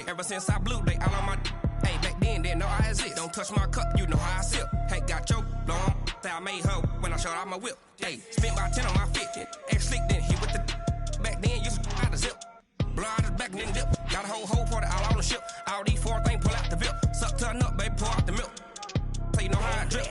Ever since I blew, they all on my. Hey, back then, didn't know I exist. Don't touch my cup, you know how I sip. Hey, got your long. Say I made her when I showed out my whip. Hey, spent about 10 on my fit. Ex-slick, then hit with the. Back then, used to out the zip. Blow out his back and then dip. Got a whole party all on the ship. All these 4 things pull out the VIP. Suck to a nut, baby, pour out the milk. So you know how I drip.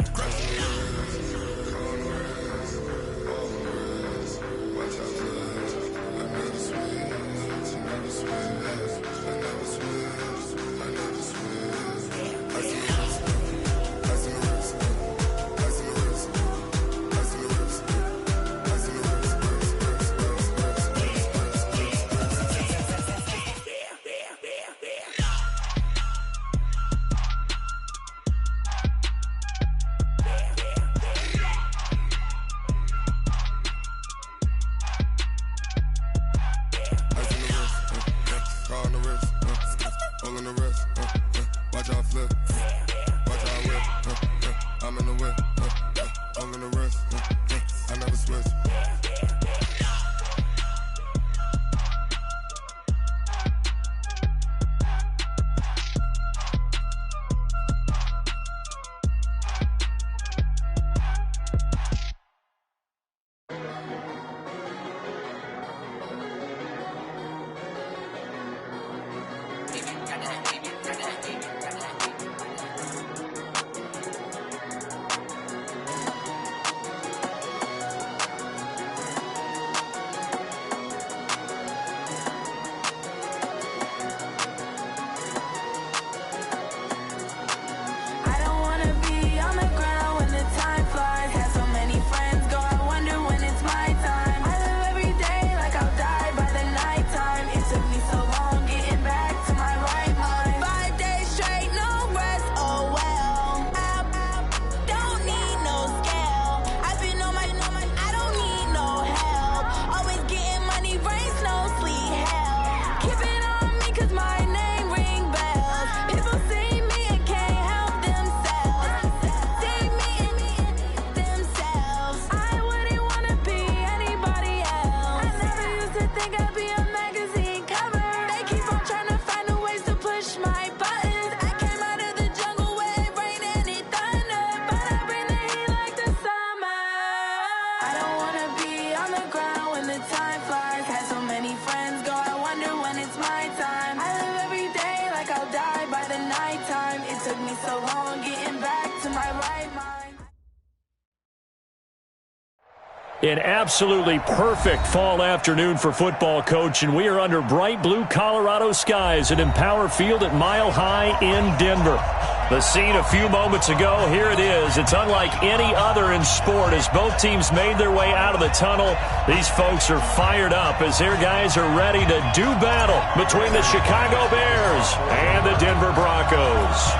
An absolutely perfect fall afternoon for football, Coach, and we are under bright blue Colorado skies at Empower Field at Mile High in Denver. The scene a few moments ago, here it is. It's unlike any other in sport as both teams made their way out of the tunnel. These folks are fired up as their guys are ready to do battle between the Chicago Bears and the Denver Broncos.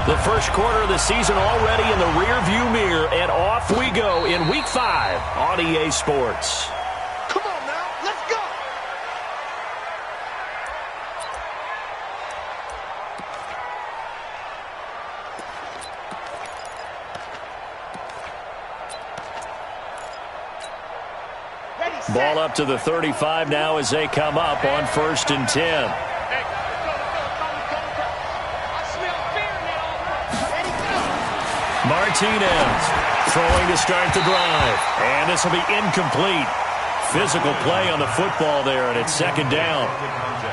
The first quarter of the season already in the rearview mirror, and off we go in Week 5 on EA Sports. Come on now, let's go! Ball up to the 35 now as they come up on 1st and 10. Martinez throwing to start the drive. And this will be incomplete. Physical play on the football there, and it's 2nd down.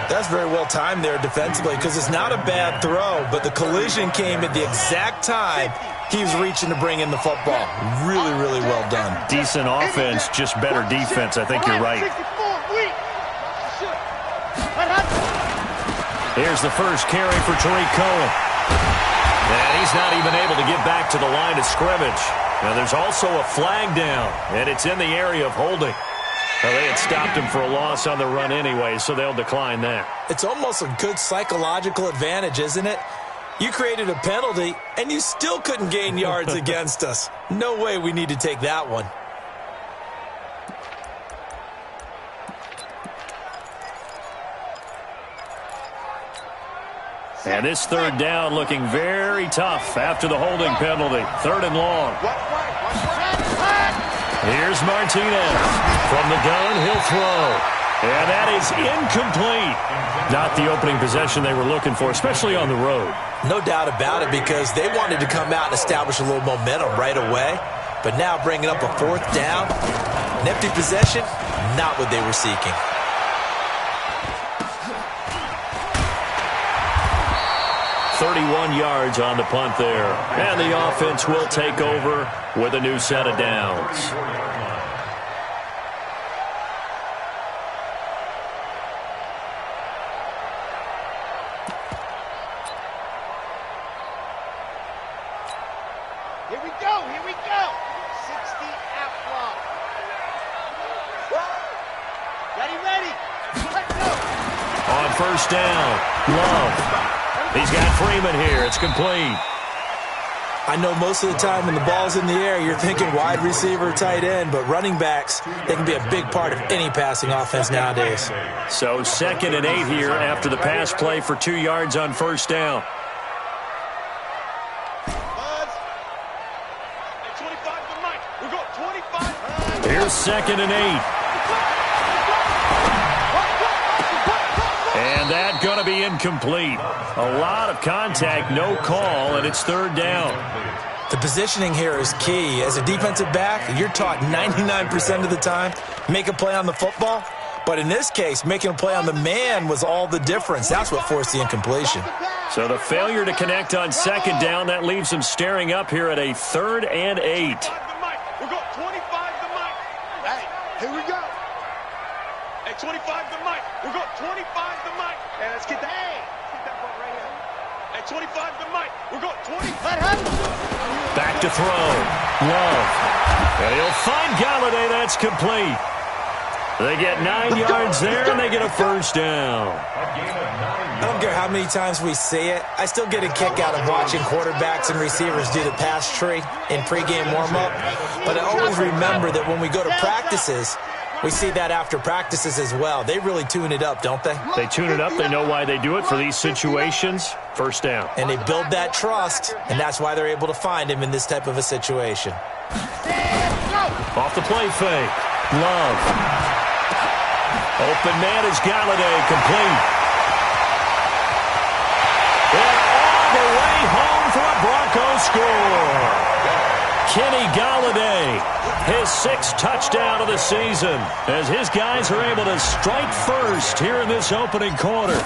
That's very well timed there defensively because it's not a bad throw, but the collision came at the exact time he was reaching to bring in the football. Really, really well done. Decent offense, just better defense. I think you're right. Here's the first carry for Tariq Cohen. And he's not even able to get back to the line of scrimmage. Now there's also a flag down, and it's in the area of holding. Well, they had stopped him for a loss on the run anyway, so they'll decline that. It's almost a good psychological advantage, isn't it? You created a penalty, and you still couldn't gain yards against us. No way we need to take that one. And this 3rd down looking very tough after the holding penalty. 3rd and long. Here's Martinez. From the gun, he'll throw. And that is incomplete. Not the opening possession they were looking for, especially on the road. No doubt about it, because they wanted to come out and establish a little momentum right away. But now bringing up a fourth down, an empty possession, not what they were seeking. "31 yards on the punt there. And the offense will take over with a new set of downs. Here we go, here we go. 60 out block. Ready, ready. Let's go. On first down, Love. He's got Freeman here. It's complete. I know most of the time when the ball's in the air, you're thinking wide receiver, tight end, but running backs, they can be a big part of any passing offense nowadays. So 2nd and 8 here after the pass play for 2 yards on first down. Here's 2nd and 8. And that's going to be incomplete. A lot of contact, no call, and it's 3rd down. The positioning here is key. As a defensive back, you're taught 99% of the time, make a play on the football. But in this case, making a play on the man was all the difference. That's what forced the incompletion. So the failure to connect on 2nd down, that leaves them staring up here at a 3rd and 8. We're going 25 to Mike. Hey, here we go. Hey, 25 to Mike. We're going 25 to Mike. Hey, let's get that. Hey, get that ball right here. Hey, 25 to Mike. We're going 20. Back to throw. Love. And he'll find Galladay. That's complete. They get 9 yards there, and they get a first down. I don't care how many times we see it. I still get a kick out of watching quarterbacks and receivers do the pass tree in pregame warm-up. But I always remember that when we go to practices, we see that after practices as well. They really tune it up, don't they? They tune it up. They know why they do it for these situations. First down. And they build that trust, and that's why they're able to find him in this type of a situation. Off the play fake. Love. Open man is Galladay, complete. And all the way home for a Broncos score. Kenny Galladay, his 6th touchdown of the season, as his guys are able to strike first here in this opening quarter.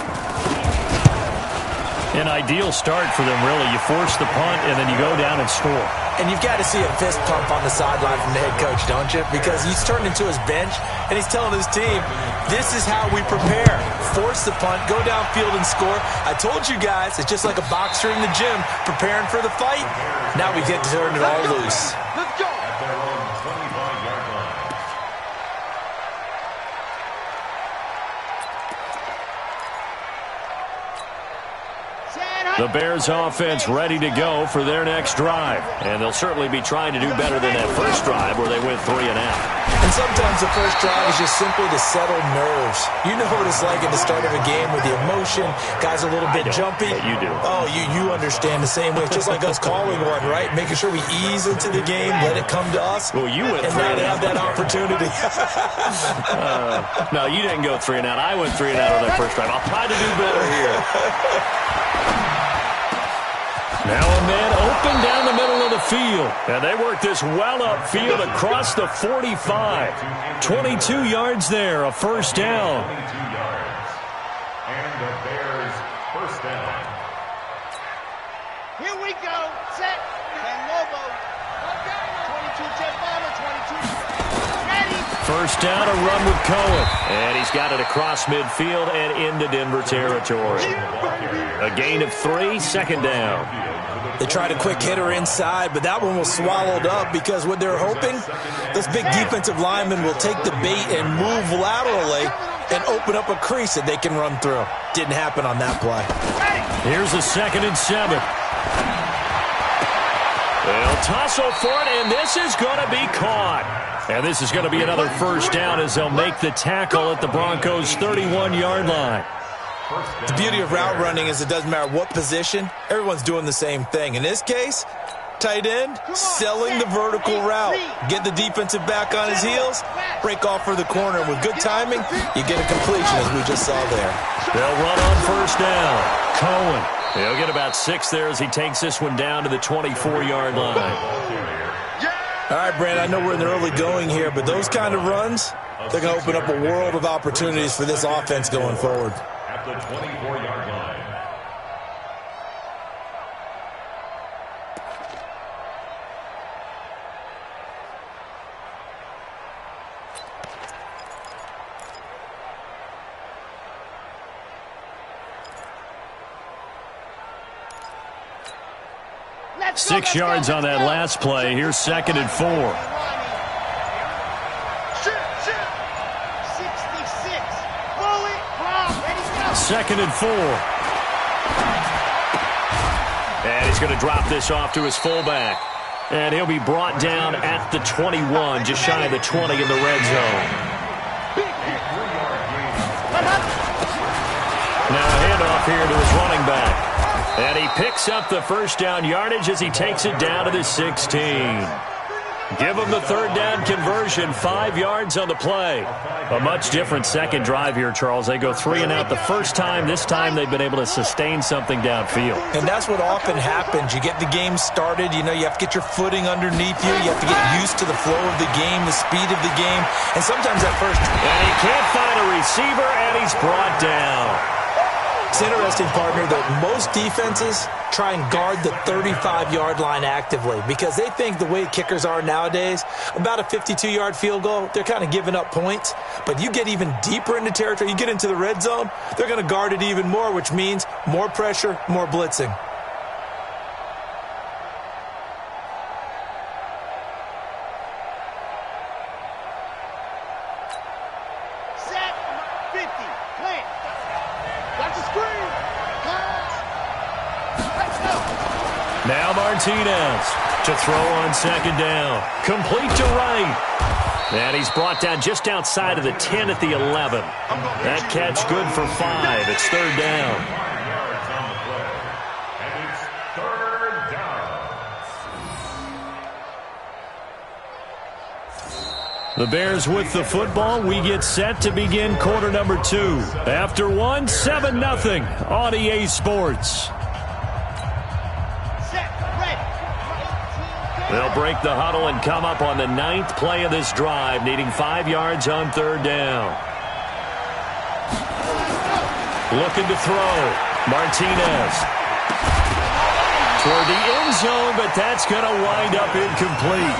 An ideal start for them, really. You force the punt, and then you go down and score. And you've got to see a fist pump on the sideline from the head coach, don't you? Because he's turned into his bench, and he's telling his team, this is how we prepare. Force the punt, go downfield and score. I told you guys, it's just like a boxer in the gym preparing for the fight. Now we get to turn it all loose. Let's go. The Bears offense ready to go for their next drive. And they'll certainly be trying to do better than that first drive where they went 3 and out. And sometimes the first drive is just simply to settle nerves. You know what it's like at the start of a game with the emotion. Guys a little bit jumpy. Yeah, you do. Oh, you understand the same way. It's just like us calling one, right? Making sure we ease into the game, let it come to us. Well, you went and 3 now and they have that opportunity. No, you didn't go 3 and out. I went 3 and out on that first drive. I'll try to do better here. Now a man open down the middle of the field. And they work this well upfield across the 45. 22 yards there, a first down. And the Bears first down. Here we go. Set. Ken Lobo. 22-10 bomber. 22. Ready. First down, a run with Cohen. And he's got it across midfield and into Denver territory. A gain of 3, second down. They tried a quick hitter inside, but that one was swallowed up because what they're hoping, this big defensive lineman will take the bait and move laterally and open up a crease that they can run through. Didn't happen on that play. Here's a 2nd and 7. They'll tussle for it, and this is going to be caught. And this is going to be another first down as they'll make the tackle at the Broncos' 31-yard line. The beauty of route running is it doesn't matter what position, everyone's doing the same thing. In this case, Tight end, selling the vertical route. Get the defensive back on his heels, break off for the corner. With good timing, you get a completion, as we just saw there. They'll run on first down. Cohen. He'll get about 6 there as he takes this one down to the 24-yard line. All right, Brandon, I know we're in the early going here, but those kind of runs, they're going to open up a world of opportunities for this offense going forward. At the 24-yard line. Six yards on that last play. Here's 2nd and 4. Second and 4. And he's going to drop this off to his fullback. And he'll be brought down at the 21, just shy of the 20 in the red zone. Now a handoff here to his running back. And he picks up the first down yardage as he takes it down to the 16. Give him the third down conversion, 5 yards on the play. A much different second drive here, Charles. They go 3 and out the first time. This time they've been able to sustain something downfield. And that's what often happens. You get the game started. You know, you have to get your footing underneath you. You have to get used to the flow of the game, the speed of the game. And sometimes that first... And he can't find a receiver, and he's brought down. It's interesting, partner, that most defenses try and guard the 35-yard line actively because they think the way kickers are nowadays, about a 52-yard field goal, they're kind of giving up points. But you get even deeper into territory, you get into the red zone, they're going to guard it even more, which means more pressure, more blitzing. Now Martinez to throw on second down. Complete to right. And he's brought down just outside of the 10 at the 11. That catch good for 5. It's third down. The Bears with the football. We get set to begin quarter number 2. After 1, 7-0 on EA Sports. They'll break the huddle and come up on the 9th play of this drive, needing 5 yards on third down. Looking to throw. Martinez. Toward the end zone, but that's going to wind up incomplete.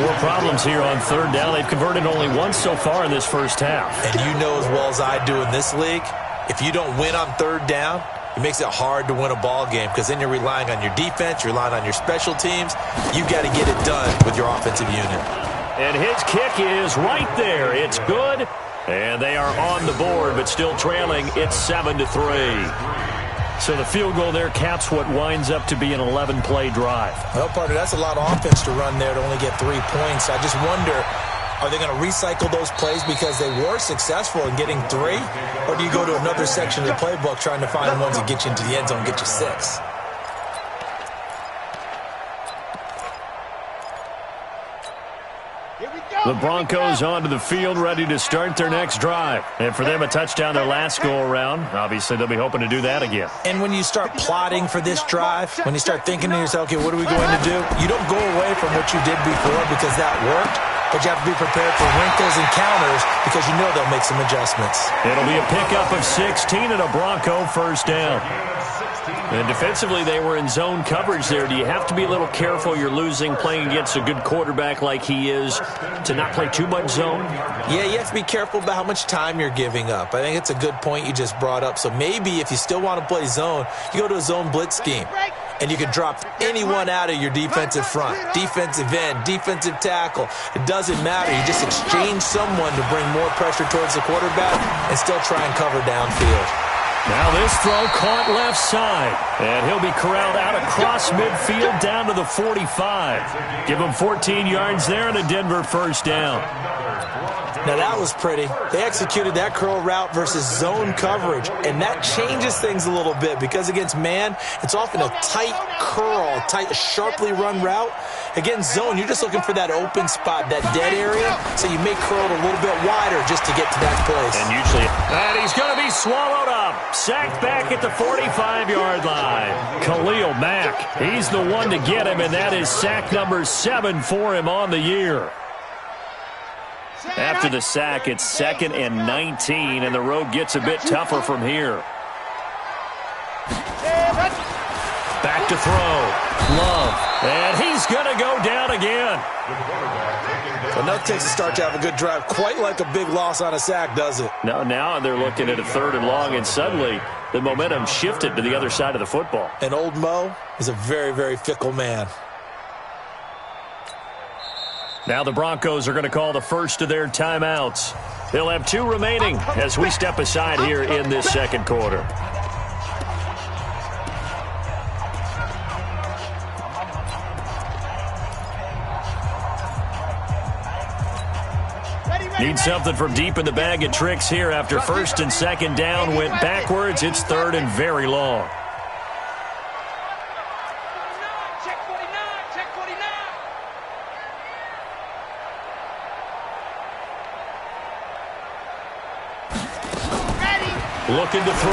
More problems here on third down. They've converted only once so far in this first half. And you know as well as I do in this league, if you don't win on third down, it makes it hard to win a ball game because then you're relying on your defense, you're relying on your special teams. You've got to get it done with your offensive unit. And his kick is right there. It's good. And they are on the board, but still trailing. It's 7-3. So the field goal there caps what winds up to be an 11-play drive. Well, partner, that's a lot of offense to run there to only get 3 points. I just wonder, are they going to recycle those plays because they were successful in getting 3? Or do you go to another section of the playbook trying to find ones that get you into the end zone and get you 6? The Broncos onto the field, ready to start their next drive. And for them, a touchdown their last go-around. Obviously, they'll be hoping to do that again. And when you start plotting for this drive, when you start thinking to yourself, okay, what are we going to do? You don't go away from what you did before because that worked, but you have to be prepared for wrinkles and counters because you know they'll make some adjustments. It'll be a pickup of 16 and a Bronco first down. And defensively, they were in zone coverage there. Do you have to be a little careful? You're losing, playing against a good quarterback like he is, to not play too much zone? Yeah, you have to be careful about how much time you're giving up. I think it's a good point you just brought up. So maybe if you still want to play zone, you go to a zone blitz scheme. And you can drop anyone out of your defensive front, defensive end, defensive tackle. It doesn't matter. You just exchange someone to bring more pressure towards the quarterback and still try and cover downfield. Now this throw caught left side. And he'll be corralled out across midfield down to the 45. Give him 14 yards there and a Denver first down. Now that was pretty. They executed that curl route versus zone coverage, and that changes things a little bit because against man, it's often a tight curl, tight, sharply run route. Against zone, you're just looking for that open spot, that dead area, so you may curl it a little bit wider just to get to that place. And usually, and he's going to be swallowed up. Sacked back at the 45-yard line. Khalil Mack, he's the one to get him, and that is sack number 7 for him on the year. After the sack, it's 2nd and 19, and the road gets a bit tougher from here. Back to throw. Love. And he's going to go down again. Enough takes to start to have a good drive. Quite like a big loss on a sack, does it? Now they're looking at a 3rd and long, and suddenly the momentum shifted to the other side of the football. And old Mo is a very, very fickle man. Now the Broncos are going to call the first of their timeouts. They'll have 2 remaining as we step aside here in this second quarter. Need something from deep in the bag of tricks here after 1st and 2nd down. Went backwards. It's 3rd and very long. Looking to throw.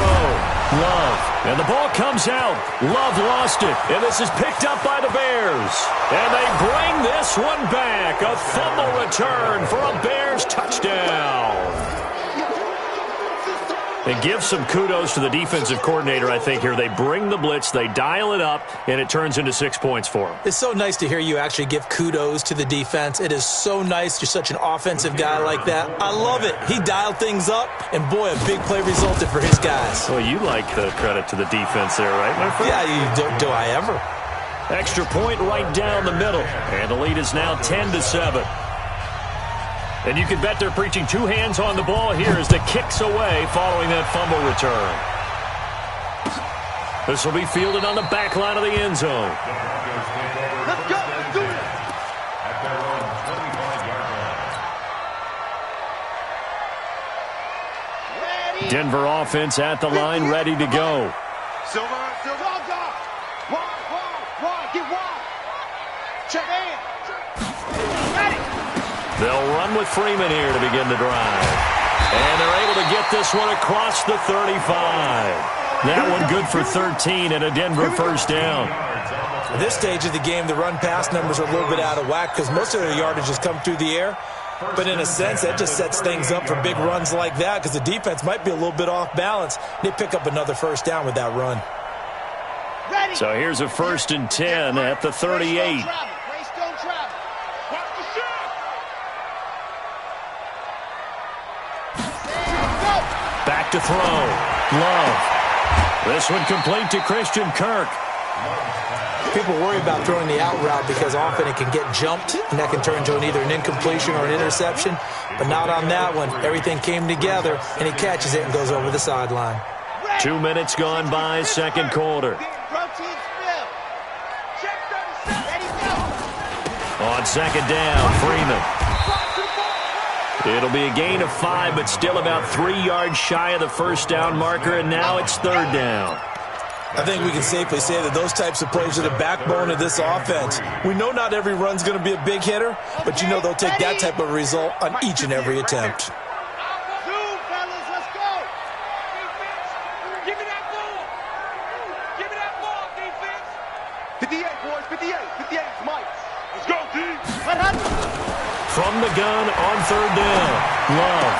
Love. And the ball comes out. Love lost it. And this is picked up by the Bears. And they bring this one back. A fumble return for a Bears touchdown. And give some kudos to the defensive coordinator, I think, here. They bring the blitz, they dial it up, and it turns into 6 points for them. It's so nice to hear you actually give kudos to the defense. It is so nice. You're such an offensive guy like that. I love it. He dialed things up, and boy, a big play resulted for his guys. Well, you like the credit to the defense there, right, my friend? Yeah, do I ever? Extra point right down the middle, and the lead is now 10-7. And you can bet they're preaching 2 hands on the ball here as the kick's away following that fumble return. This will be fielded on the back line of the end zone. Let's go. Let's do it. At their own 25-yard line. Denver offense at the line, ready to go. Silver. Wide. Get wide. Check in. Ready. They'll run with Freeman here to begin the drive. And they're able to get this one across the 35. That one good for 13 and a Denver first down. At this stage of the game, the run-pass numbers are a little bit out of whack because most of their yardage has come through the air. But in a sense, that just sets things up for big runs like that because the defense might be a little bit off balance. They pick up another first down with that run. So here's a 1st and 10 at the 38. Back to throw. Love. This one complete to Christian Kirk. People worry about throwing the out route because often it can get jumped, and that can turn into either an incompletion or an interception. But not on that one. Everything came together, and he catches it and goes over the sideline. 2 minutes gone by, second quarter. On second down, Freeman. It'll be a gain of 5, but still about 3 yards shy of the first down marker, and now it's 3rd down. I think we can safely say that those types of plays are the backbone of this offense. We know not every run's going to be a big hitter, but you know they'll take that type of result on each and every attempt. From the gun on 3rd down, Love.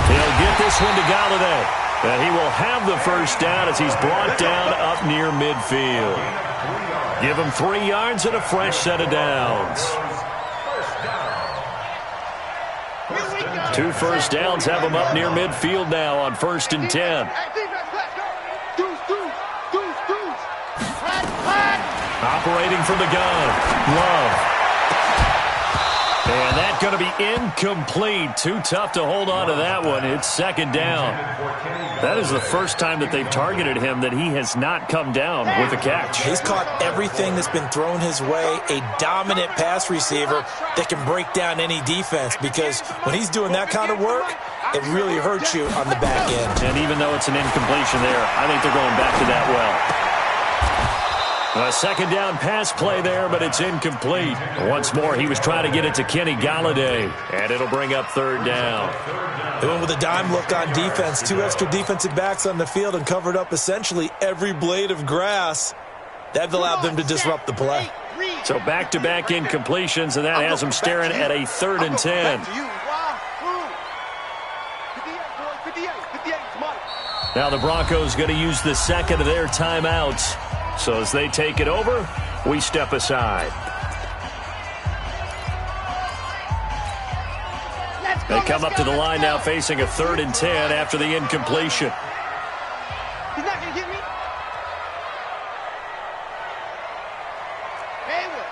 He'll get this one to Galladay. And he will have the first down as he's brought down up near midfield. Give him 3 yards and a fresh set of downs. 2 first downs have him up near midfield now on 1st and 10. Operating from the gun, Love. And that's going to be incomplete. Too tough to hold on to that one. It's second down. That is the first time that they've targeted him that he has not come down with a catch. He's caught everything that's been thrown his way. A dominant pass receiver that can break down any defense, because when he's doing that kind of work, it really hurts you on the back end. And even though it's an incompletion there, I think they're going back to that well. A second down pass play there, but it's incomplete. Once more, he was trying to get it to Kenny Galladay, and it'll bring up third down. They went with a dime look on defense. 2 extra defensive backs on the field and covered up essentially every blade of grass. That allowed them to disrupt the play. So back-to-back incompletions, and that has them staring at a 3rd and 10. Now the Broncos going to use the second of their timeouts. So as they take it over, we step aside. They come up to the line now facing a 3rd and 10 after the incompletion. He's not going to get me. Hayward.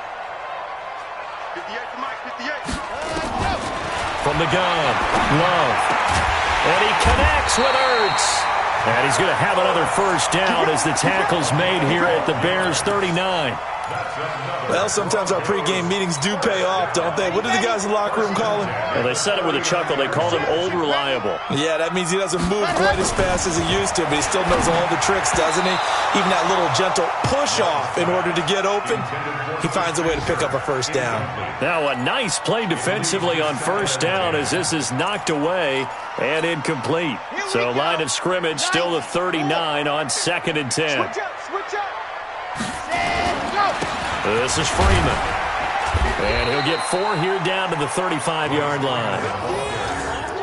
58 to Mike, 58. From the gun, Love. And he connects with Ertz. And he's going to have another first down as the tackle's made here at the Bears' 39. Well, sometimes our pregame meetings do pay off, don't they? What do the guys in the locker room call him? Well, they said it with a chuckle. They called him Old Reliable. Yeah, that means he doesn't move quite as fast as he used to, but he still knows all the tricks, doesn't he? Even that little gentle push-off in order to get open, he finds a way to pick up a first down. Now a nice play defensively on first down as this is knocked away and incomplete. So line of scrimmage still the 39 on 2nd and 10. Switch up. This is Freeman. And he'll get 4 here down to the 35-yard line.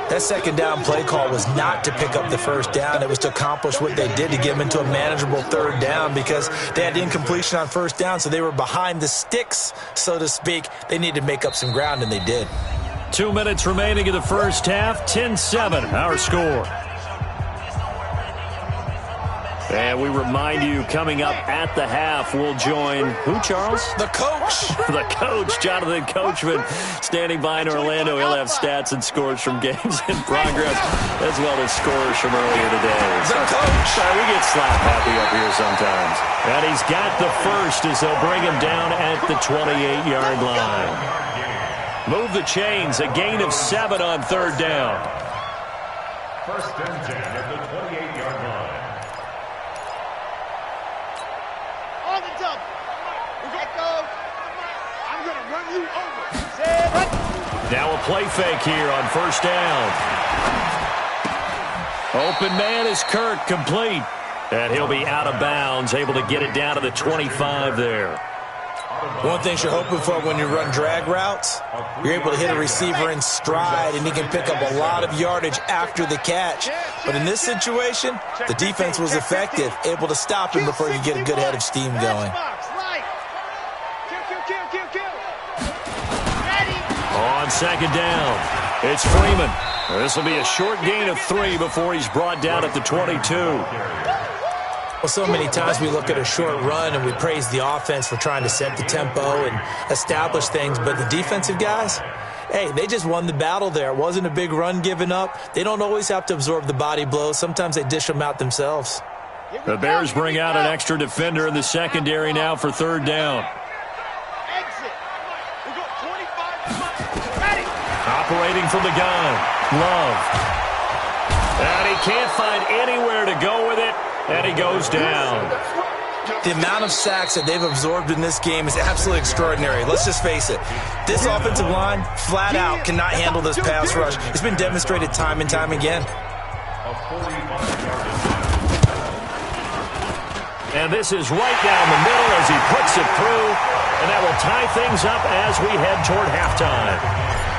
That second down play call was not to pick up the first down. It was to accomplish what they did to get them into a manageable 3rd down, because they had incompletion on first down, so they were behind the sticks, so to speak. They needed to make up some ground, and they did. 2 minutes remaining in the first half. 10-7, our score. And we remind you, coming up at the half, we'll join who, Charles? The coach. The coach, Jonathan Coachman, standing by in Orlando. He'll have stats and scores from games in progress, as well as scores from earlier today. The coach. Sorry, we get slap happy up here sometimes. And he's got the first as they'll bring him down at the 28-yard line. Move the chains, a gain of 7 on 3rd down. 1st and 10 at the 28-yard line. Now a play fake here on first down. Open man is Kirk, complete. And he'll be out of bounds, able to get it down to the 25 there. One thing you're hoping for when you run drag routes, you're able to hit a receiver in stride, and he can pick up a lot of yardage after the catch. But in this situation, the defense was effective, able to stop him before you get a good head of steam going. On second down, it's Freeman. This will be a short gain of 3 before he's brought down at the 22. Well, so many times we look at a short run and we praise the offense for trying to set the tempo and establish things, but the defensive guys, hey, they just won the battle there. It wasn't a big run given up. They don't always have to absorb the body blows. Sometimes they dish them out themselves. The Bears bring out an extra defender in the secondary now for 3rd down. Operating from the gun, Love. And he can't find anywhere to go with it, and he goes down. The amount of sacks that they've absorbed in this game is absolutely extraordinary. Let's just face it. This offensive line, flat out, cannot handle this pass rush. It's been demonstrated time and time again. And this is right down the middle as he puts it through, and that will tie things up as we head toward halftime.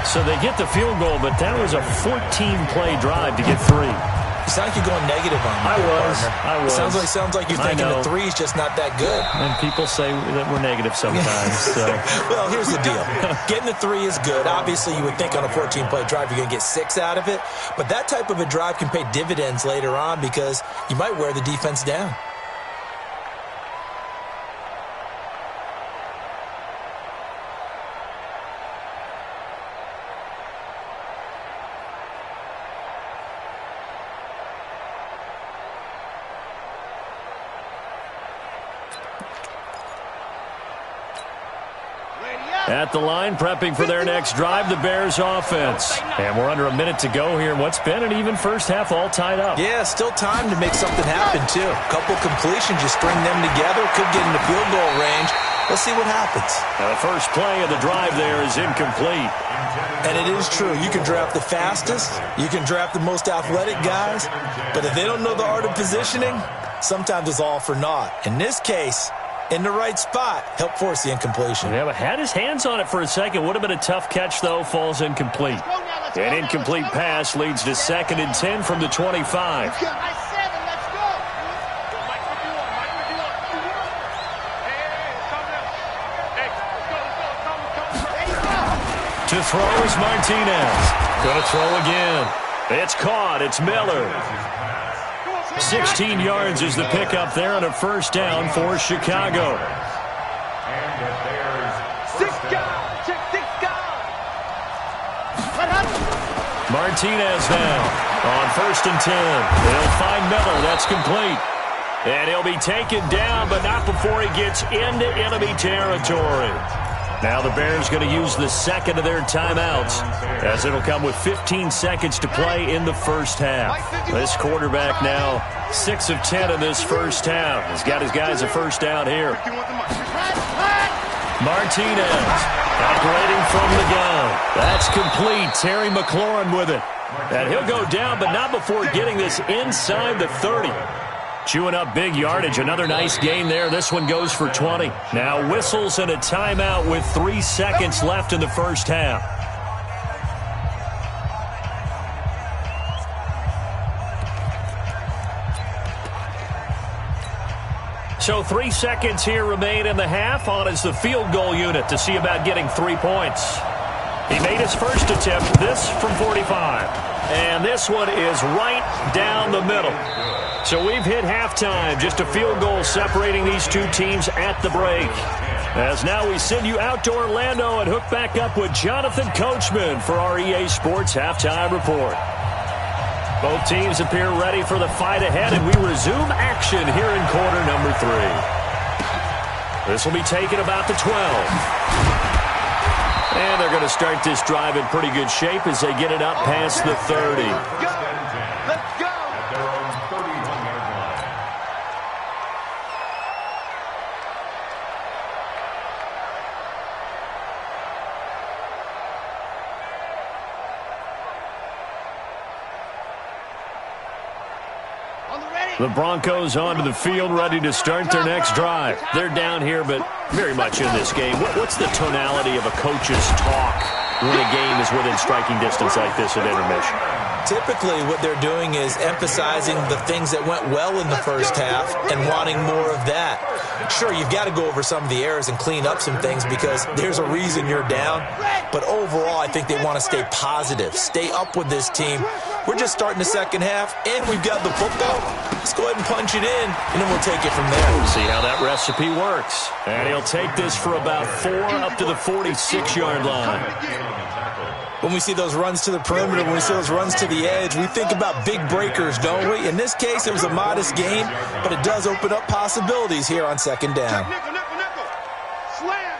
So they get the field goal, but that was a 14-play drive to get 3. You sound like you're going negative on me. I was. It sounds like you're thinking the 3 is just not that good. And people say that we're negative sometimes. So. Well, here's the deal. Getting the 3 is good. Obviously, you would think on a 14-play drive you're going to get 6 out of it. But that type of a drive can pay dividends later on because you might wear the defense down. At the line, prepping for their next drive, the Bears offense. And we're under a minute to go here in what's been an even first half, all tied up. Yeah, still time to make something happen, too. A couple completions, you string them together, could get into field goal range. Let's see what happens. Now the first play of the drive there is incomplete. And it is true. You can draft the fastest, you can draft the most athletic guys, but if they don't know the art of positioning, sometimes it's all for naught. In this case, in the right spot, help force the incompletion. Yeah, but had his hands on it for a second. Would have been a tough catch, though. Falls incomplete. An incomplete pass leads to 2nd and 10 from the 25. To throw is Martinez. Going to throw again. It's caught. It's Miller. 16 yards is the pickup there on a first down for Chicago. Martinez now on 1st and 10. They'll find Miller. That's complete. And he'll be taken down, but not before he gets into enemy territory. Now the Bears going to use the second of their timeouts, as it'll come with 15 seconds to play in the first half. This quarterback now 6 of 10 in this first half. He's got his guys a first down here. Martinez operating from the gun. That's complete. Terry McLaurin with it. And he'll go down, but not before getting this inside the 30. Chewing up big yardage. Another nice gain there. This one goes for 20. Now whistles and a timeout with 3 seconds left in the first half. So 3 seconds here remain in the half. On is the field goal unit to see about getting 3 points. He made his first attempt, this from 45. And this one is right down the middle. So we've hit halftime, just a field goal separating these two teams at the break. As now we send you out to Orlando and hook back up with Jonathan Coachman for our EA Sports Halftime Report. Both teams appear ready for the fight ahead, and we resume action here in quarter number 3. This will be taken about the 12. And they're going to start this drive in pretty good shape as they get it up past the 30. Let's go! The Broncos onto the field, ready to start their next drive. They're down here, but very much in this game. What's the tonality of a coach's talk when a game is within striking distance like this at intermission? Typically, what they're doing is emphasizing the things that went well in the first half and wanting more of that. Sure, you've got to go over some of the errors and clean up some things because there's a reason you're down. But overall, I think they want to stay positive, stay up with this team. We're just starting the second half, and we've got the football. Let's go ahead and punch it in, and then we'll take it from there. See how that recipe works. And he'll take this for about 4 up to the 46-yard line. When we see those runs to the perimeter, when we see those runs to the edge, we think about big breakers, don't we? In this case, it was a modest gain, but it does open up possibilities here on second down. Nickel. Slam.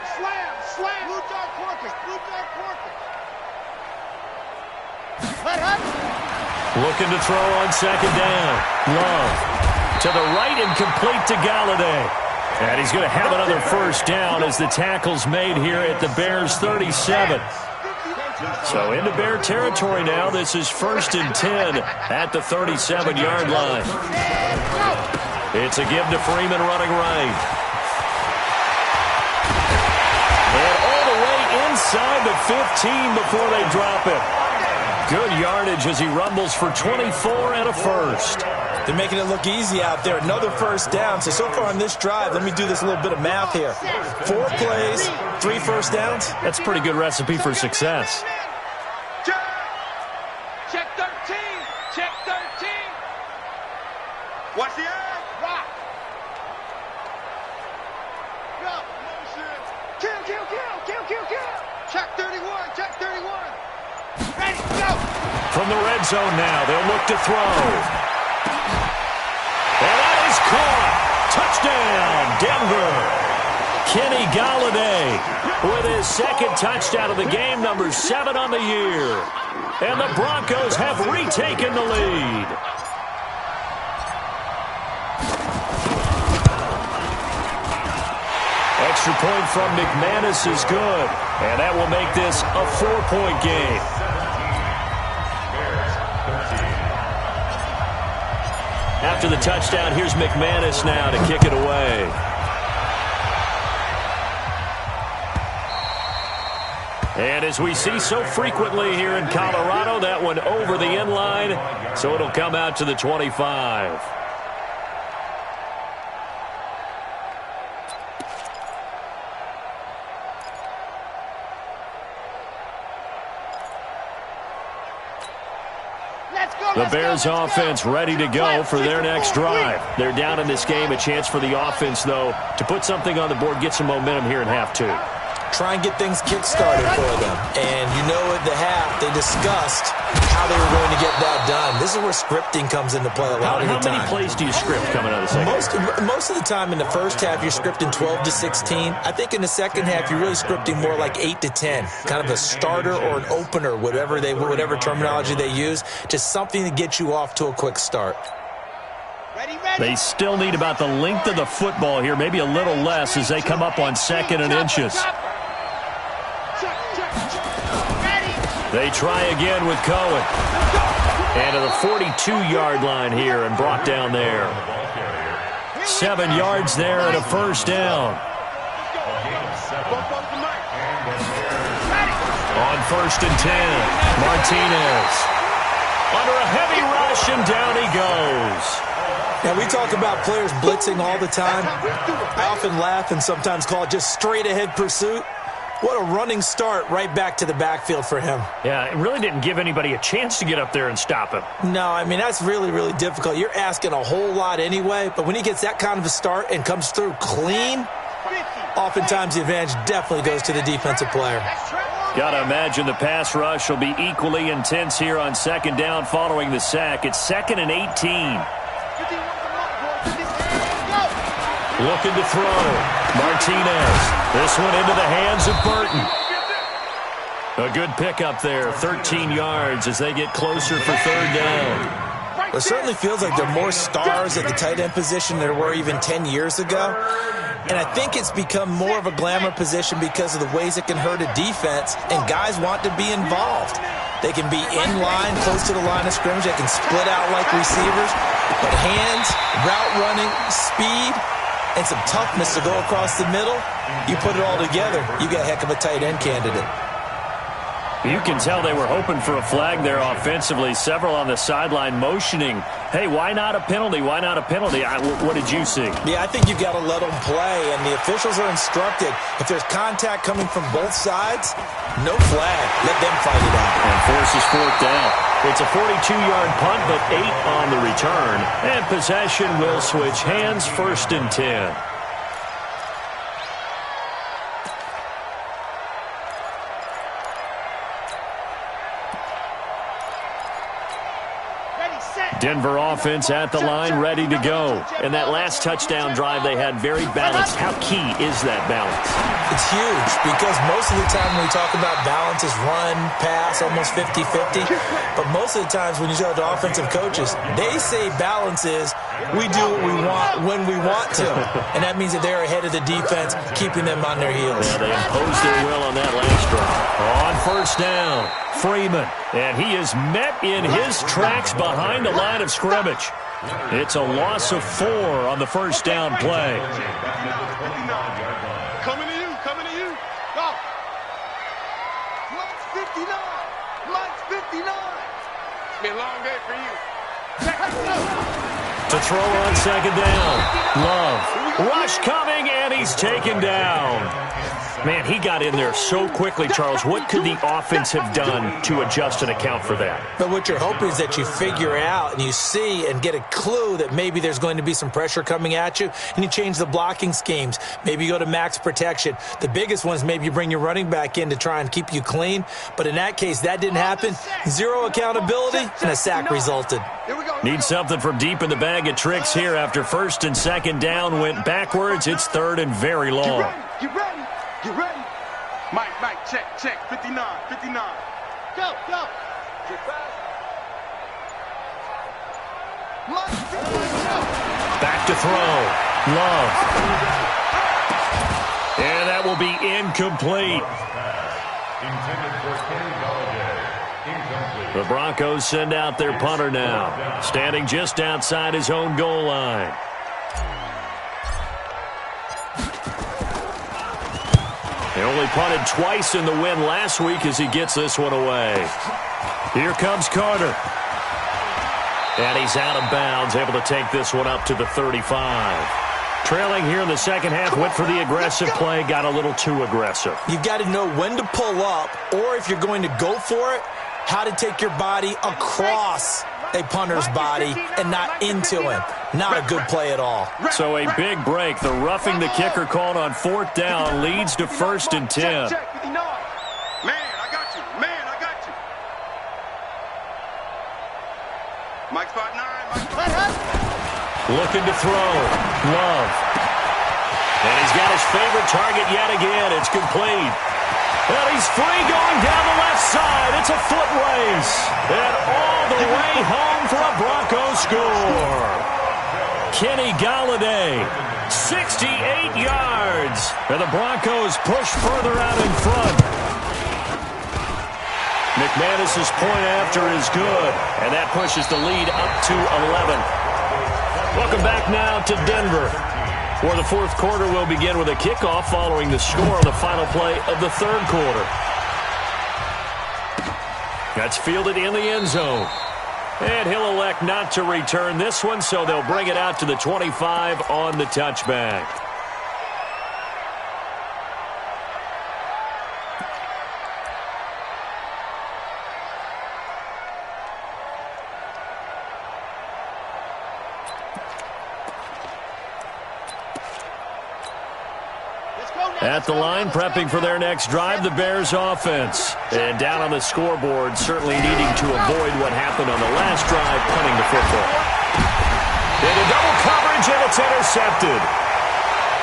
Blue dog Corker. Looking to throw on second down. Love to the right and complete to Galladay. And he's going to have another first down as the tackle's made here at the Bears' 37. So into Bear territory now. This is 1st and 10 at the 37-yard line. It's a give to Freeman running right. And all the way inside the 15 before they drop it. Good yardage as he rumbles for 24 and a first. They're making it look easy out there. Another first down. So far on this drive, let me do this little bit of math here. 4 plays, 3 first downs. That's a pretty good recipe for success. Check 13. Watch the eye. Rock. Go. Kill. Check 31. Ready, go. From the red zone now, they'll look to throw. And that is caught. Touchdown, Denver. Kenny Golladay with his second touchdown of the game, number 7 on the year. And the Broncos have retaken the lead. Extra point from McManus is good, and that will make this a 4-point game. After the touchdown, here's McManus now to kick it away. And as we see so frequently here in Colorado, that one over the end line, so it'll come out to the 25. The Bears offense ready to go for their next drive. They're down in this game. A chance for the offense, though, to put something on the board, get some momentum here in half 2. Try and get things kick-started for them. And you know at the half, they discussed how they were going to get that done. This is where scripting comes into play a lot of the time. How many plays do you script coming out of the second? Most of the time in the first half, you're scripting 12 to 16. I think in the second half, you're really scripting more like 8 to 10. Kind of a starter or an opener, whatever terminology they use. Just something to get you off to a quick start. They still need about the length of the football here, maybe a little less as they come up on 2nd and inches. They try again with Cohen. And to the 42-yard line here and brought down there. 7 yards there and a first down. On 1st and 10, Martinez. Under a heavy rush, and down he goes. Now, we talk about players blitzing all the time. I often laugh and sometimes call it just straight-ahead pursuit. What a running start right back to the backfield for him. Yeah, it really didn't give anybody a chance to get up there and stop him. No, I mean, that's really, really difficult. You're asking a whole lot anyway, but when he gets that kind of a start and comes through clean, oftentimes the advantage definitely goes to the defensive player. Got to imagine the pass rush will be equally intense here on 2nd down following the sack. It's 2nd and 18. Looking to throw. Martinez. This one into the hands of Burton. A good pickup there. 13 yards as they get closer for 3rd down. It certainly feels like there are more stars at the tight end position than there were even 10 years ago. And I think it's become more of a glamour position because of the ways it can hurt a defense, and guys want to be involved. They can be in line, close to the line of scrimmage. They can split out like receivers. But hands, route running, speed, and some toughness to go across the middle, you put it all together, you got a heck of a tight end candidate. You can tell they were hoping for a flag there offensively. Several on the sideline motioning, hey, why not a penalty? Why not a penalty? What did you see? Yeah, I think you've got to let them play, and the officials are instructed. If there's contact coming from both sides, no flag. Let them fight it out. And forces 4th down. It's a 42-yard punt, but 8 on the return. And possession will switch hands, 1st and 10. Denver offense at the line, ready to go. And that last touchdown drive they had very balanced. How key is that balance? It's huge because most of the time when we talk about balance is run, pass, almost 50-50. But most of the times when you talk to offensive coaches, they say balance is we do what we want when we want to. And that means that they're ahead of the defense, keeping them on their heels. Yeah, they imposed their will on that last drive. On 1st down, Freeman. And he is met in his tracks behind the line of scrimmage. It's a loss of 4 on the 1st down play. Coming to you, coming to you. Go. Mike's 59. Mike's 59. It's been a long day for you. To throw on 2nd down. Love. Rush coming, and he's taken down. Man, he got in there so quickly, Charles. What could the offense have done to adjust and account for that? But what you're hoping is that you figure out and you see and get a clue that maybe there's going to be some pressure coming at you, and you change the blocking schemes. Maybe you go to max protection. The biggest one is maybe you bring your running back in to try and keep you clean. But in that case, that didn't happen. 0 accountability, and a sack resulted. Need something from deep in the bag of tricks here after 1st and 2nd down went backwards. It's 3rd and very long. Get ready. Get ready. Mike, check. 59. Go. Get fast. Mike, back to throw. Love. And that will be incomplete. Intended for Kenny Galladay. Incomplete. The Broncos send out their punter now, standing just outside his own goal line. He only punted twice in the win last week as he gets this one away. Here comes Carter. And he's out of bounds, able to take this one up to the 35. Trailing here in the second half, went for the aggressive play, got a little too aggressive. You've got to know when to pull up, or if you're going to go for it, how to take your body across a punter's body and not into him. Not a good play at all. So a big break. The roughing the kicker called on 4th down leads to 1st and 10. Mike spot 9. Looking to throw. Love. And he's got his favorite target yet again. It's complete. And he's free going down the left side. It's a foot race. And all the way home for a Broncos score. Kenny Galladay, 68 yards. And the Broncos push further out in front. McManus's point after is good, and that pushes the lead up to 11. Welcome back now to Denver, where the 4th quarter will begin with a kickoff following the score on the final play of the 3rd quarter. That's fielded in the end zone. And he'll elect not to return this one, so they'll bring it out to the 25 on the touchback. At the line, prepping for their next drive, the Bears offense. And down on the scoreboard, certainly needing to avoid what happened on the last drive, punting the football. Into double coverage, and it's intercepted.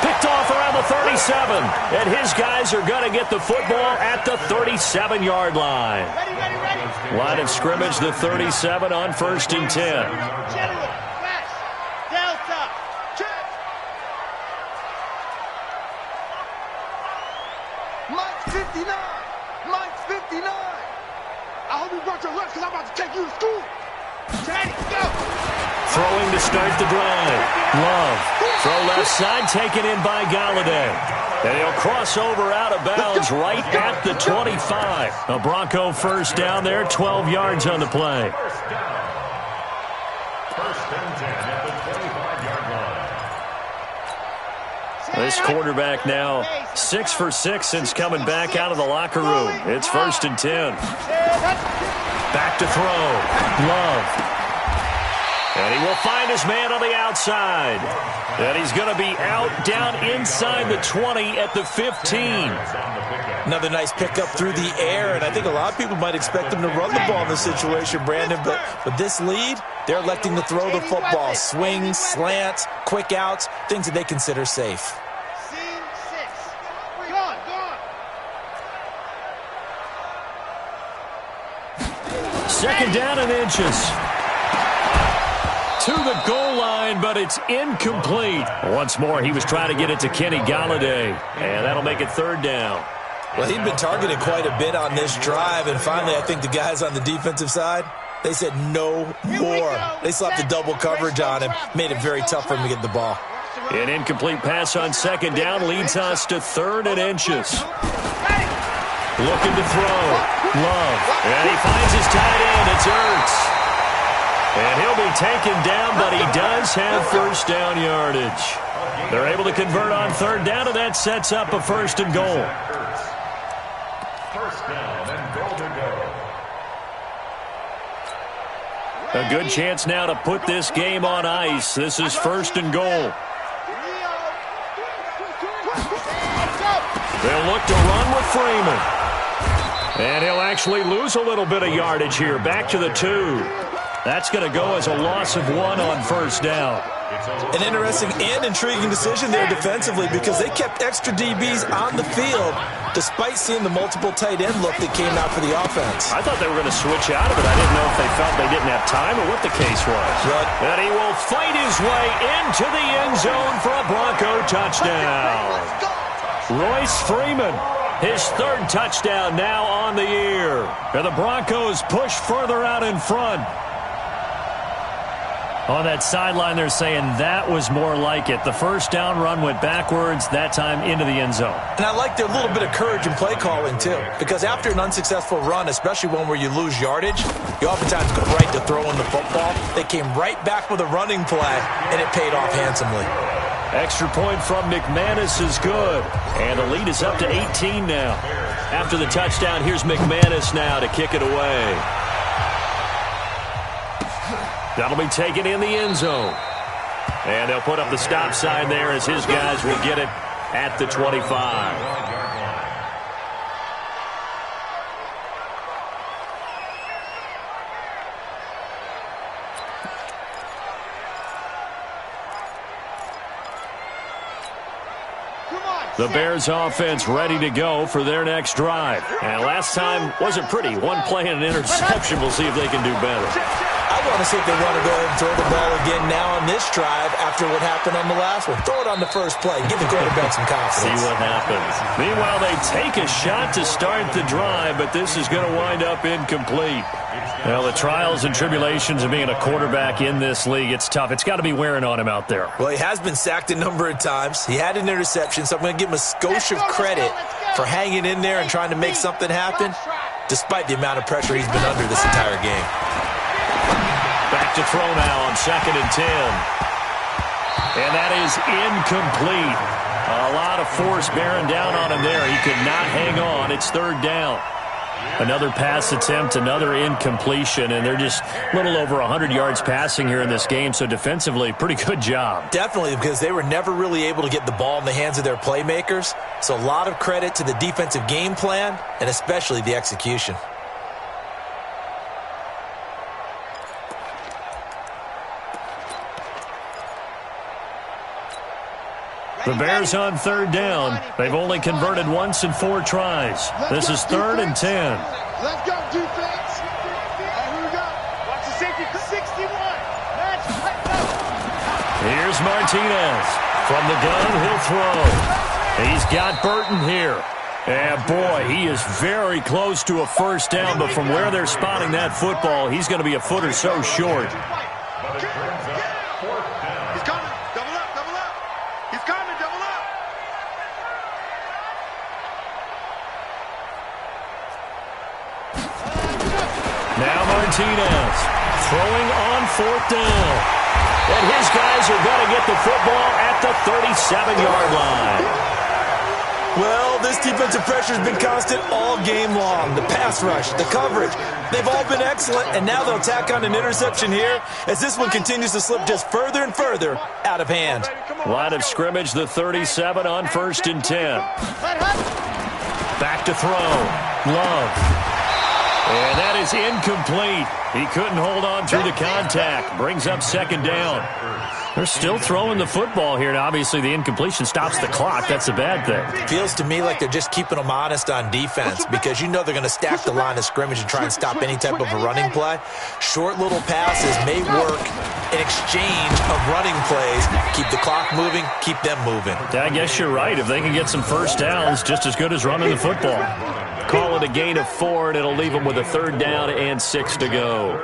Picked off around the 37. And his guys are going to get the football at the 37-yard line. Line of scrimmage, the 37 on 1st and 10. Mike's 59. I hope you brought your lunch because I'm about to take you to school. Teddy, go. Throwing to start the drive. Love. Throw left side, taken in by Galladay. And he'll cross over out of bounds right at the 25. A Bronco first down there, 12 yards on the play. First and 10 at the 25-yard line. This quarterback now 6 for 6 since coming back out of the locker room. It's 1st and 10. Back to throw. Love. And he will find his man on the outside. And he's going to be out down inside the 20 at the 15. Another nice pickup through the air, and I think a lot of people might expect him to run the ball in this situation, Brandon. But with this lead, they're electing to throw the football. Swings, slants, quick outs, things that they consider safe. Second down and inches. To the goal line, but it's incomplete. Once more, he was trying to get it to Kenny Galladay, and that'll make it 3rd down. Well, he'd been targeted quite a bit on this drive, and finally I think the guys on the defensive side, they said no more. They slapped the double coverage on him, made it very tough for him to get the ball. An incomplete pass on 2nd down leads us to 3rd and inches. Looking to throw. Love. And he finds his tight end. It's Ertz. And he'll be taken down, but he does have 1st down yardage. They're able to convert on 3rd down, and that sets up a 1st and goal. 1st down and goal to go. A good chance now to put this game on ice. This is 1st and goal. They'll look to run with Freeman. And he'll actually lose a little bit of yardage here. Back to the 2. That's going to go as a loss of 1 on 1st down. An interesting and intriguing decision there defensively because they kept extra DBs on the field despite seeing the multiple tight end look that came out for the offense. I thought they were going to switch out of it. I didn't know if they felt they didn't have time or what the case was. Right. And he will fight his way into the end zone for a Bronco touchdown. Royce Freeman, his third touchdown now on the year. And the Broncos push further out in front. On that sideline, they're saying that was more like it. The first down run went backwards, that time into the end zone. And I like their little bit of courage in play calling, too. Because after an unsuccessful run, especially one where you lose yardage, you oftentimes go right to throwing the football. They came right back with a running play, and it paid off handsomely. Extra point from McManus is good. And the lead is up to 18 now. After the touchdown, here's McManus now to kick it away. That'll be taken in the end zone. And they'll put up the stop sign there as his guys will get it at the 25. The Bears offense ready to go for their next drive. And last time wasn't pretty. One play and an interception. We'll see if they can do better. I want to see if they want to go ahead and throw the ball again now on this drive after what happened on the last one. Throw it on the first play. Give the quarterback some confidence. See what happens. Meanwhile, they take a shot to start the drive, but this is going to wind up incomplete. Well, the trials and tribulations of being a quarterback in this league, it's tough. It's got to be wearing on him out there. Well, he has been sacked a number of times. He had an interception, so I'm going to give him a skosh of credit for hanging in there and trying to make something happen, despite the amount of pressure he's been under this entire game. Back to throw now on 2nd and 10. And that is incomplete. A lot of force bearing down on him there. He could not hang on. It's 3rd down. Another pass attempt, another incompletion, and they're just a little over 100 yards passing here in this game, so defensively, pretty good job. Definitely, because they were never really able to get the ball in the hands of their playmakers, so a lot of credit to the defensive game plan and especially the execution. The Bears on 3rd down. They've only converted once in 4 tries. This is 3rd and 10. Let's go, defense. Here we go. Watch the safety. 61. Let's go. Here's Martinez. From the gun, he'll throw. He's got Burton here. And, boy, he is very close to a first down, but from where they're spotting that football, he's going to be a foot or so short. Now Martinez throwing on 4th down. And his guys are going to get the football at the 37-yard line. Well, this defensive pressure has been constant all game long. The pass rush, the coverage, they've all been excellent, and now they'll tack on an interception here as this one continues to slip just further and further out of hand. Line of scrimmage, the 37 on 1st and 10. Back to throw. Love. And that is incomplete. He couldn't hold on through the contact. Brings up 2nd down. They're still throwing the football here. Now, obviously, the incompletion stops the clock. That's a bad thing. Feels to me like they're just keeping them honest on defense because you know they're going to stack the line of scrimmage and try and stop any type of a running play. Short little passes may work in exchange of running plays. Keep the clock moving, keep them moving. I guess you're right. If they can get some first downs, just as good as running the football. Call it a gain of 4, and it'll leave them with a 3rd down and 6 to go.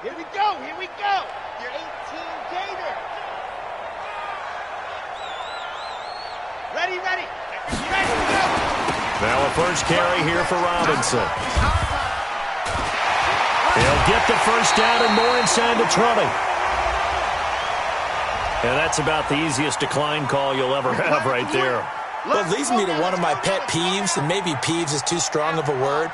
Here we go. Here we go. Your 18 Gator. Ready. Ready to go. Now a first carry here for Robinson. He'll get the first down and more inside the 20. And that's about the easiest decline call you'll ever have right there. Well, it leads me to one of my pet peeves, and maybe peeves is too strong of a word,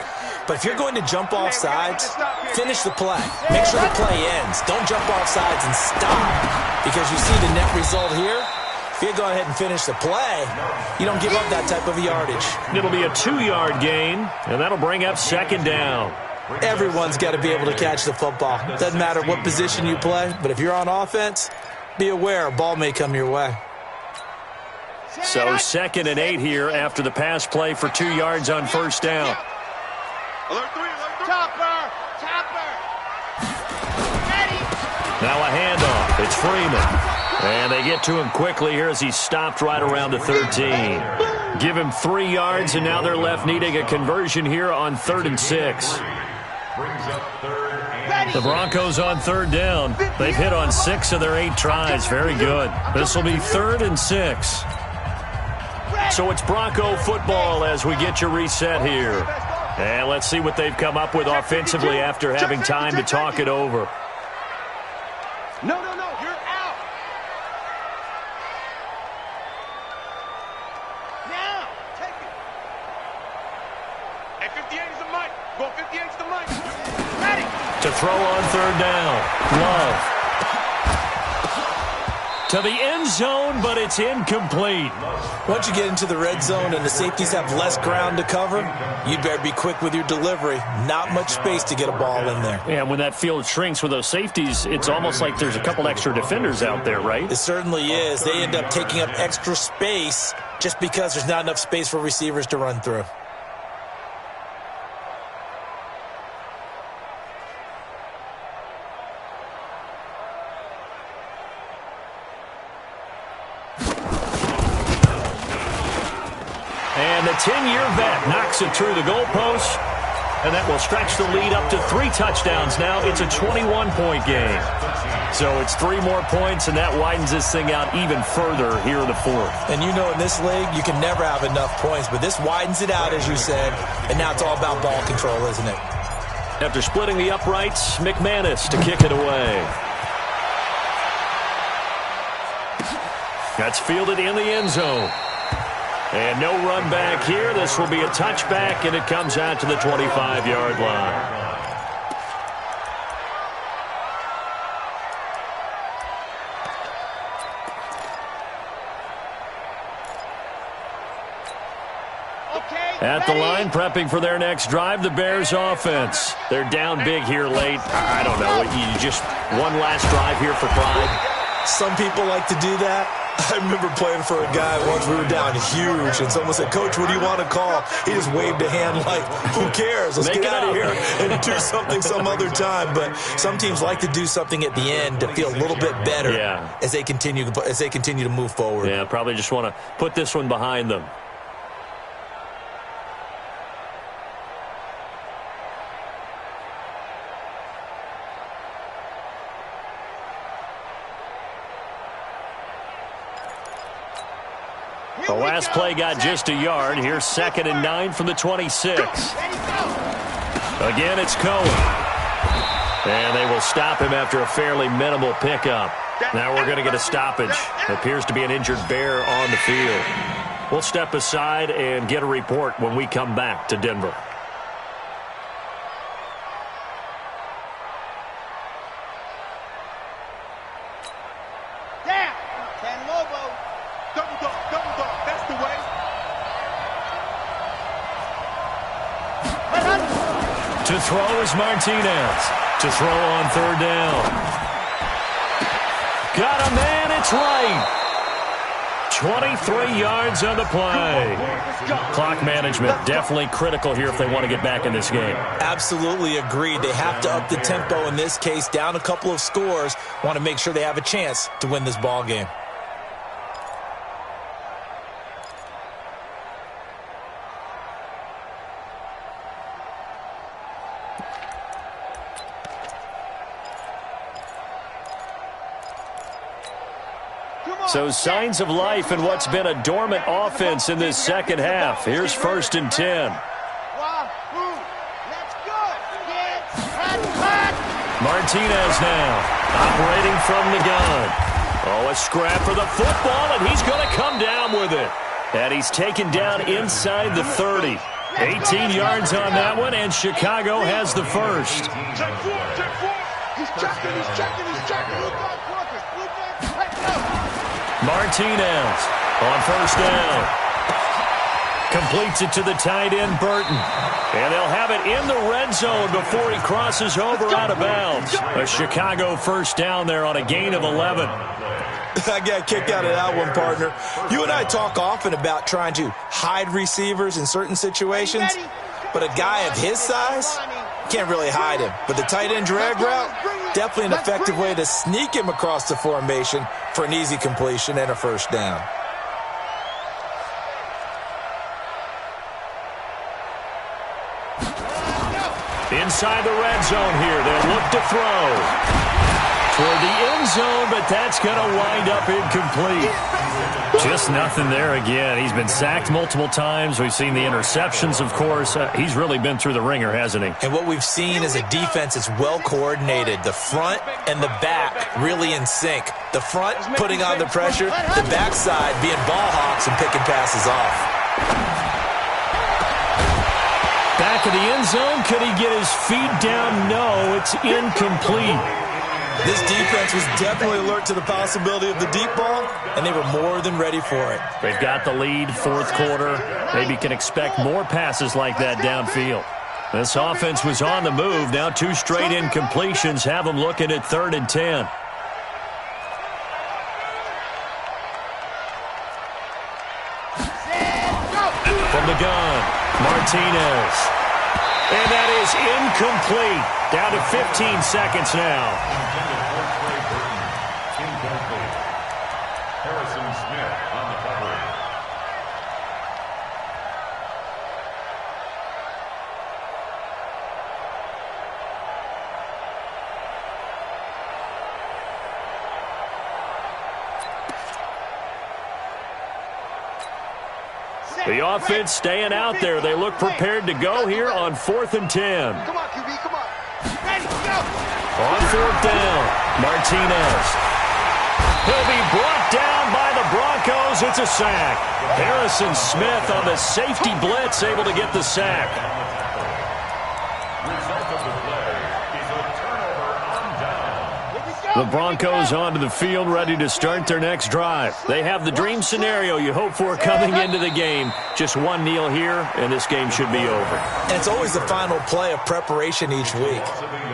but if you're going to jump off sides, finish the play. Make sure the play ends. Don't jump off sides and stop, because you see the net result here. If you go ahead and finish the play, you don't give up that type of yardage. It'll be a 2-yard gain, and that'll bring up 2nd down. Everyone's got to be able to catch the football. Doesn't matter what position you play, but if you're on offense, be aware a ball may come your way. So 2nd and 8 here after the pass play for 2 yards on first down. Now a handoff. It's Freeman. And they get to him quickly here as he's stopped right around the 13. Give him 3 yards, and now they're left needing a conversion here on 3rd and 6. The Broncos on 3rd down. They've hit on 6 of their 8 tries. Very good. This will be 3rd and 6. So it's Bronco football as we get your reset here. And let's see what they've come up with offensively after having time to talk it over. No, you're out. Now, take it. Hey, 58 is the mic. Go 58 is the mic. Ready. To throw on 3rd down. Love. To the end zone, but it's incomplete. Once you get into the red zone and the safeties have less ground to cover, you'd better be quick with your delivery. Not much space to get a ball in there. Yeah, when that field shrinks with those safeties, it's almost like there's a couple extra defenders out there, right? It certainly is. They end up taking up extra space just because there's not enough space for receivers to run through. And the 10-year vet knocks it through the goalpost, and that will stretch the lead up to 3 touchdowns now. It's a 21-point game. So it's 3 more points, and that widens this thing out even further here in the 4th. And you know in this league, you can never have enough points, but this widens it out, as you said, and now it's all about ball control, isn't it? After splitting the uprights, McManus to kick it away. That's fielded in the end zone. And no run back here. This will be a touchback, and it comes out to the 25-yard line. At the line, prepping for their next drive, the Bears offense. They're down big here late. I don't know. You just one last drive here for pride? Some people like to do that. I remember playing for a guy once. We were down huge, and someone said, "Coach, what do you want to call?" He just waved a hand like, who cares? Let's get out of here and do something some other time. But some teams like to do something at the end to feel a little bit better as they continue to move forward. Yeah, probably just want to put this one behind them. The last play got just a yard. Here's 2nd and 9 from the 26. Again, it's Cohen. And they will stop him after a fairly minimal pickup. Now we're going to get a stoppage. It appears to be an injured Bear on the field. We'll step aside and get a report when we come back to Denver. To throw is Martinez. To throw on 3rd down. Got a man, it's right. 23 yards on the play. Clock management definitely critical here if they want to get back in this game. Absolutely agreed. They have to up the tempo in this case, down a couple of scores. Want to make sure they have a chance to win this ball game. So signs of life in what's been a dormant offense in this second half. Here's 1st and 10. Martinez now operating from the gun. Oh, a scrap for the football, and he's going to come down with it. And he's taken down inside the 30. 18 yards on that one, and Chicago has the first. He's checking. Martinez on 1st down. Completes it to the tight end, Burton. And they'll have it in the red zone before he crosses over out of bounds. A Chicago first down there on a gain of 11. I got a kick out of that one, partner. You and I talk often about trying to hide receivers in certain situations, but a guy of his size can't really hide him. But the tight end drag route, definitely an effective way to sneak him across the formation for an easy completion and a first down. Inside the red zone here, they'll look to throw. Toward the end zone, but that's going to wind up incomplete. Just nothing there again. He's been sacked multiple times. We've seen the interceptions, of course. He's really been through the ringer, hasn't he? And what we've seen is a defense that's well coordinated. The front and the back really in sync. The front putting on the pressure, the backside being ball hawks and picking passes off. Back of the end zone. Could he get his feet down? No, it's incomplete. This defense was definitely alert to the possibility of the deep ball, and they were more than ready for it. They've got the lead, fourth quarter. Maybe can expect more passes like that downfield. This offense was on the move. Now 2 straight incompletions have them looking at 3rd and 10. From the gun, Martinez. And that is incomplete. Down to 15 seconds now. Harrison Smith on the cover. The offense staying out there. They look prepared to go here on 4th and 10. Come on, QB, come on. Ready, go. On 4th down, Martinez. He'll be brought down by the Broncos. It's a sack. Harrison Smith on the safety blitz, able to get the sack. Result of the play is a turnover on down. Here we go. The Broncos onto the field, ready to start their next drive. They have the dream scenario you hope for coming into the game. Just one kneel here, and this game should be over. And it's always the final play of preparation each week.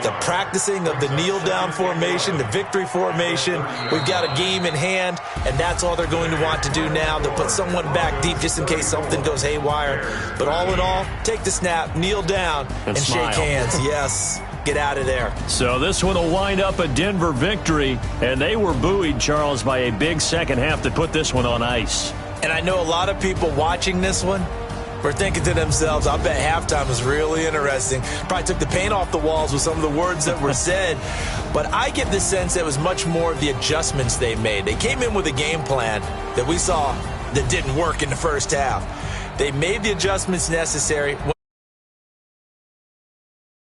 The practicing of the kneel-down formation, the victory formation. We've got a game in hand, and that's all they're going to want to do now. They'll put someone back deep just in case something goes haywire. But all in all, take the snap, kneel down, and smile. shake hands. Yes, get out of there. So this one will wind up a Denver victory, and they were buoyed, Charles, by a big second half to put this one on ice. And I know a lot of people watching this one were thinking to themselves, I bet halftime was really interesting. Probably took the paint off the walls with some of the words that were said. But I get the sense that it was much more of the adjustments they made. They came in with a game plan that we saw that didn't work in the first half. They made the adjustments necessary.